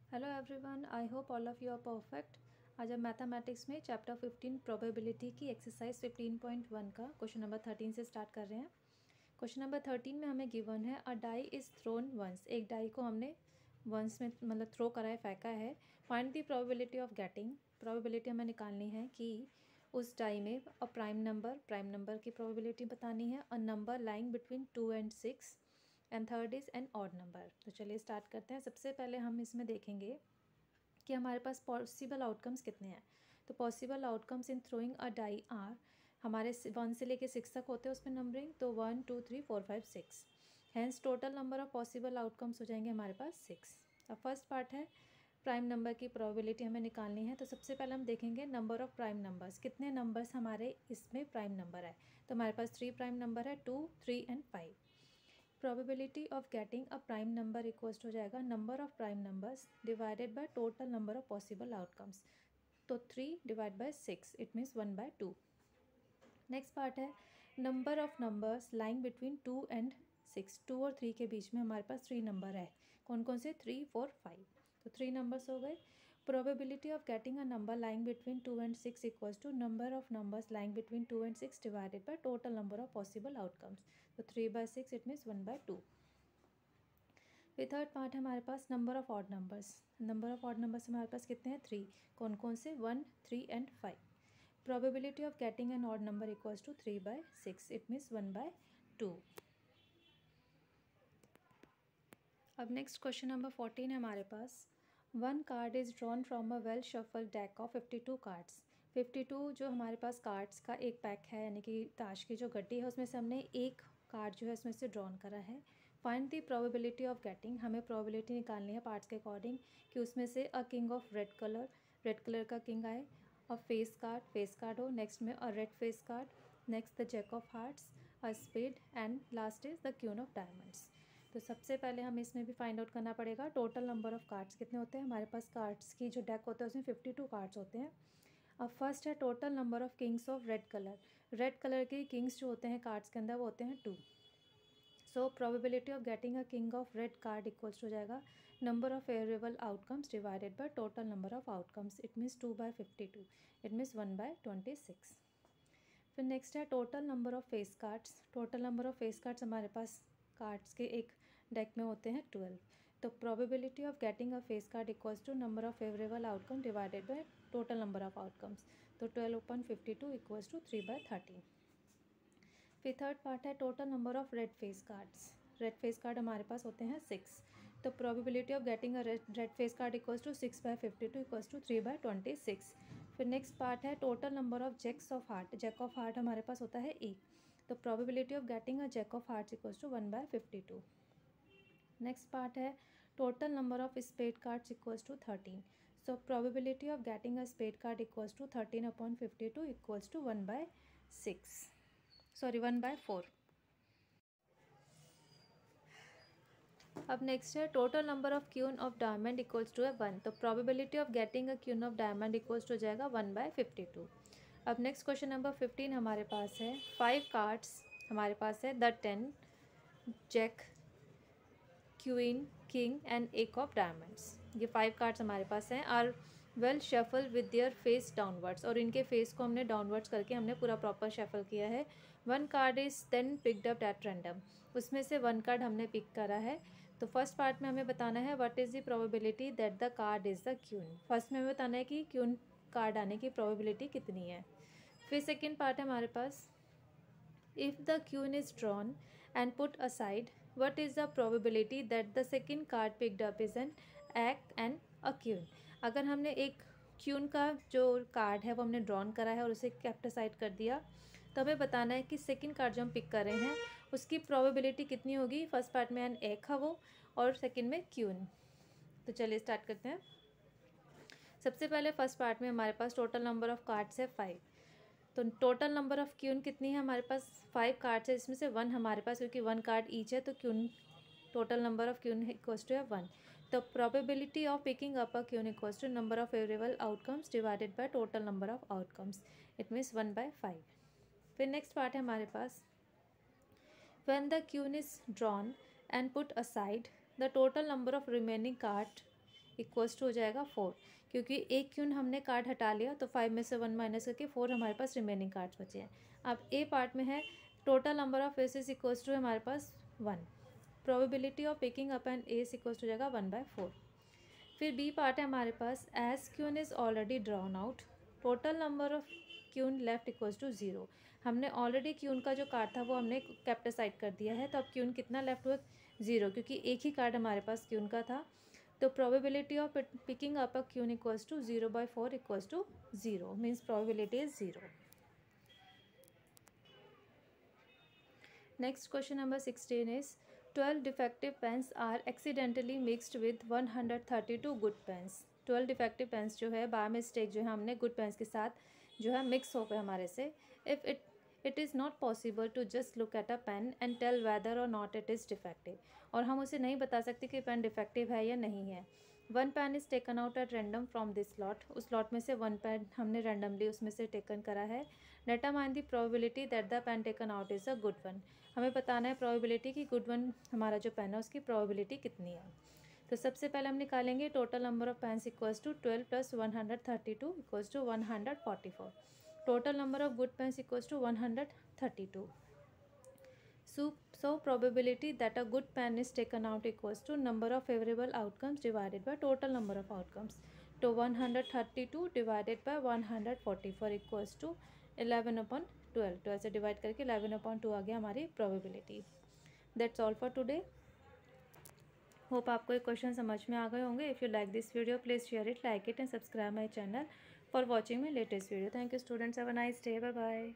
Hello everyone, I hope all of you are perfect. आज हम mathematics में chapter 15 probability की एक्सरसाइज 15.1 का क्वेश्चन नंबर 13 से स्टार्ट कर रहे हैं। क्वेश्चन नंबर 13 में हमें गिवन है अ डाई इज़ थ्रोन वंस। एक डाई को हमने वंस में मतलब थ्रो करा है, फेंका है। Find the probability of getting. Probability हमें निकालनी है कि उस डाई में अ प्राइम नंबर की प्रोबेबिलिटी बतानी है। अ number lying between 2 and 6 and third is an odd number. तो चलिए स्टार्ट करते हैं। सबसे पहले हम इसमें देखेंगे कि हमारे पास पॉसिबल आउटकम्स कितने हैं। तो possible outcomes in throwing a die are, हमारे 1 से लेके 6 तक होते हैं उसमें नंबरिंग। तो 1 2 3 4 5 6, hence total number of possible outcomes हो जाएंगे हमारे पास 6। अब फर्स्ट पार्ट है प्राइम नंबर की प्रोबेबिलिटी हमें निकालनी है। तो सबसे पहले हम देखेंगे नंबर ऑफ़ प्राइम नंबर्स, कितने नंबर्स हमारे इसमें प्राइम नंबर है। तो हमारे पास 3 प्राइम नंबर है, 2 3 and 5। Probability of getting a prime number equals हो जाएगा number of prime numbers divided by total number of possible outcomes. तो 3 divide by 6, it means 1/2। Next part है number of numbers lying between 2 and 6। 2 और 3 के बीच में हमारे पास 3 number है। कौन कौन से? 3 4 5। तो 3 नंबर्स हो गए। Probability of getting a number lying between 2 and 6 equals to number of numbers lying between 2 and 6 divided by total number of possible outcomes. तो 3/6, इट मीन्स 1/2। फिर थर्ड पार्ट है हमारे पास number of odd numbers. Number of odd numbers हमारे पास कितने हैं? 3। कौन कौन से? 1 3 and 5। Probability of getting an odd number equals to 3/6, it means 1/2। अब नेक्स्ट क्वेश्चन नंबर 14 है हमारे पास। 1 card is drawn from a well shuffled deck of 52 cards. 52 जो हमारे पास कार्ड्स का एक पैक है, यानी कि ताश की जो गड्डी है उसमें से हमने एक कार्ड जो है उसमें से ड्रॉन करा है। Find the probability of getting. हमें प्रोबेबिलिटी निकालनी है पार्ट्स के अकॉर्डिंग कि उसमें से a king of red colour का किंग आए, अ फेस कार्ड हो, नेक्स्ट में a red face card, next the jack of hearts, a spade and last is the queen of diamonds. तो सबसे पहले हमें इसमें भी फाइंड आउट करना पड़ेगा टोटल नंबर ऑफ़ कार्ड्स कितने होते हैं। हमारे पास कार्ड्स की जो डेक होता है उसमें 52 कार्ड्स होते हैं। अब फर्स्ट है total number of Kings of red colour. Red colour के किंग्स जो होते हैं कार्ड्स के अंदर वो होते हैं 2। सो probability of getting a king of red card equals हो जाएगा number of favourable outcomes divided by total number of outcomes, it means 2/52, it means 1/26। फिर नेक्स्ट है total number of face cards. Total number of face cards हमारे पास cards के एक deck में होते हैं 12। तो probability of getting a face card equals to number of favourable outcome divided by total number of outcomes. तो 12/52 equals to 3/13। फिर third part है total number of red face cards. Red face card हमारे पास होते हैं 6। तो probability of getting a red face card equals to 6/52 equals to 3/26। फिर next part है total number of jacks of heart. Jack of heart हमारे पास होता है 1। तो probability of getting a jack of hearts equals to 1/52। Next part है total number of spade cards equals to 13। So probability of getting a spade card equals to 13/52 equals to 1/6, sorry 1/4। अब next है total number of queen of diamond equals to 1। तो probability of getting a queen of diamond equals to हो जाएगा 1/52। अब next question number 15 हमारे पास है 5 cards हमारे पास है the 10, jack, queen, king and ace of diamonds. ये 5 कार्ड्स हमारे पास हैं। Are well shuffle with their face downwards, और इनके फेस को हमने डाउनवर्ड्स करके हमने पूरा प्रॉपर शफल किया है। 1 card is then picked up at random, उसमें से 1 कार्ड हमने पिक करा है। तो फर्स्ट पार्ट में हमें बताना है what is the probability that the card is the queen. First में हमें बताना है कि क्यून कार्ड आने की प्रोबेबिलिटी कितनी है। फिर सेकेंड पार्ट है हमारे पास if the queen is drawn and put aside, what is the probability that the second card picked up is an egg and a queen। अगर हमने एक क्यून का जो कार्ड है वो हमने ड्रॉन करा है और उसे केप्ट असाइड कर दिया, तो हमें बताना है कि सेकंड कार्ड जो हम पिक कर रहे हैं उसकी प्रोबेबिलिटी कितनी होगी। फर्स्ट पार्ट में एन एग है वो, और सेकंड में क्यून। तो चलिए स्टार्ट करते हैं। सबसे पहले फर्स्ट पार्ट में हमारे पास टोटल नंबर ऑफ़ कार्ड्स है 5। तो टोटल नंबर ऑफ़ क्यून कितनी है हमारे पास? 5 कार्ड्स है, इसमें से 1 हमारे पास, क्योंकि 1 कार्ड ईच है तो queen total number of queen equals to है 1। तो probability of picking up a queen equals to number of favourable outcomes divided by total number of outcomes, it means 1/5। फिर नेक्स्ट पार्ट है हमारे पास when the queen is drawn and put aside the total number of remaining card equals to हो जाएगा 4, क्योंकि एक queue हमने card हटा लिया तो 5 में से 1 माइनस करके 4 हमारे पास रिमेनिंग कार्ड्स बचे हैं। अब ए पार्ट में है total number of aces equals to हमारे पास 1, probability of picking up an ace equals to हो जाएगा 1/4। फिर बी पार्ट है हमारे पास as queen is already drawn out, total number of queen left equals to 0। हमने ऑलरेडी क्यून का जो कार्ड था वो हमने केप्ट असाइड कर दिया है, तो अब क्यून कितना लेफ्ट हुआ 0, क्योंकि एक ही कार्ड हमारे पास क्यून का था। तो probability of picking up a queen equals to 0/4 equals to 0, means probability is 0। Next question number 16 is 12 defective pens are accidentally mixed with 132 good pens। 12 defective pens जो है बाय मिस्टेक जो है हमने good pens के साथ जो है mix हो गए हमारे से। If it is not possible to just look at a pen and tell whether or not it is defective, और हम उसे नहीं बता सकते कि पेन डिफेक्टिव है या नहीं है। One pen is taken out at random from this lot, उस लॉट में से वन पेन हमने रैंडमली उसमें से टेकन करा है। Determine the probability that the pen taken out is a good one, हमें बताना है प्रोबेबिलिटी कि गुड वन हमारा जो पेन है उसकी प्रोबेबिलिटी कितनी है। तो सबसे पहले हम निकालेंगे total number of pens equals to 12 + 132 equals to 144। Total number of good pens equals to 132। So probability that a good pen is taken out equals to number of favorable outcomes divided by total number of outcomes। तो 132 divided by 144 equals to 11/12। तो ऐसे divide करके 11/2 आ गया हमारी probability. That's all for today. Hope आपको ये question समझ में आ गए होंगे। If you like this video please share it, like it and subscribe my channel for watching my latest video. Thank you students, have a nice day, bye bye.